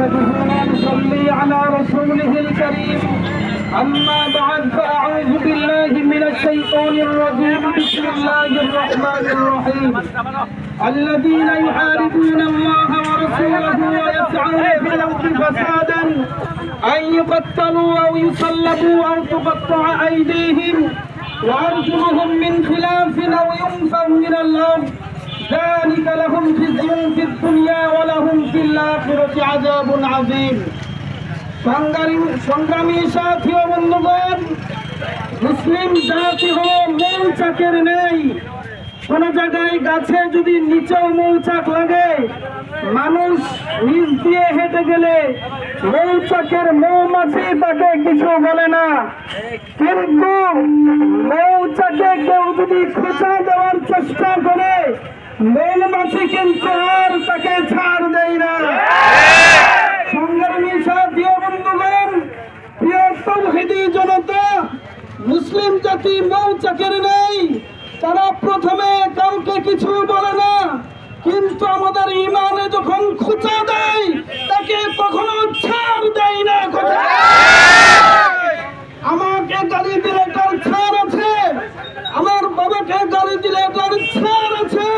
نحمده ونصلي على رسوله الكريم أما بعد فأعوذ بالله من الشيطان الرجيم بسم الله الرحمن الرحيم الذين يحاربون الله ورسوله ويسعون في الأرض فسادا أن يقتلوا أو يصلبوا أو تقطع أيديهم وأرجلهم من خلاف أو ينفوا من الأرض ذلك لهم خزي في الدنيا ولهم في الآخرة عذاب عظيم সংগ্রামী সাথী ও বন্ধুগণ, মুসলিম জাতি হলো মৌচাকের নেই। কোন জায়গায় গাছে যদি নিচেও মৌচাক লাগে, মানুষ নিচ দিয়ে হেঁটে গেলে মৌচাকের মৌমাছি তাকে কিছু বলে না, কিন্তু মৌচাকে কেউ যদি খোঁচা দেওয়ার চেষ্টা করে মৌমাছি কিন্তু আর তাকে ছাড় দেয় না। সংগ্রামী সাথী ও বন্ধুগণ, প্রিয় তাওহীদি জনতা, মুসলিম জাতি মৌচাকের নেই। তারা প্রথমে কাউকে কিছু বলে না, কিন্তু আমাদের ইমানে যখন খোঁচা দেয় তাকে কখনো ছাড় দেয় না। আমাকে গালি দিলে তার ছাড় আছে, আমার বাবাকে গালি দিলে তার ছাড় আছে,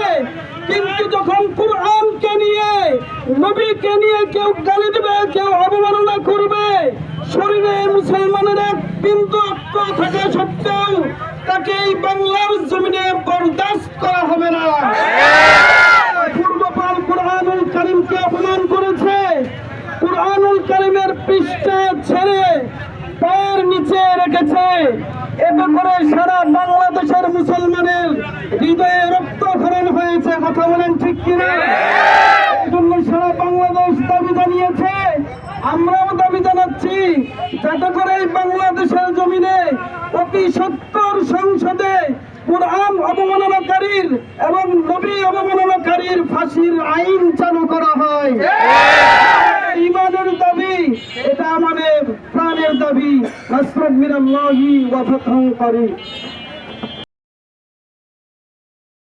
কিন্তু যখন কুরআনকে নিয়ে, নবীকে নিয়ে কেউ গালি দেবে, কেউ অবমাননা করবে, শরীরে মুসলমানের এক বিন্দু রক্ত থাকা সত্ত্বেও তাকে এই বাংলার জমিনে বরদাস্ত করা হবে না। পূর্বপাল কুরআনুল কারীমকে অপমান করেছে, কুরআনুল কারীমের পৃষ্ঠা ছেড়ে পায়ের নিচে রেখেছে, এতে করে সারা বাংলাদেশের মুসলমানের হৃদয়ে রক্তক্ষরণ হয়েছে। কথা বলেন ঠিক কিনা? এই জন্য সারা বাংলাদেশ দাবি জানিয়েছে, আমরাও দাবি জানাচ্ছি, যাতে করে বাংলাদেশের জমিনে অতি সত্বর সংসদে কুরআন অবমাননাকারীর এবং নবী অবমাননাকারীর ফাঁসির আইন চালু করা হয়। ইমানের দাবি, এটা আমাদের প্রাণের দাবি। নাসরুম মিনাল্লাহি ওয়া ফাতহুন করিব।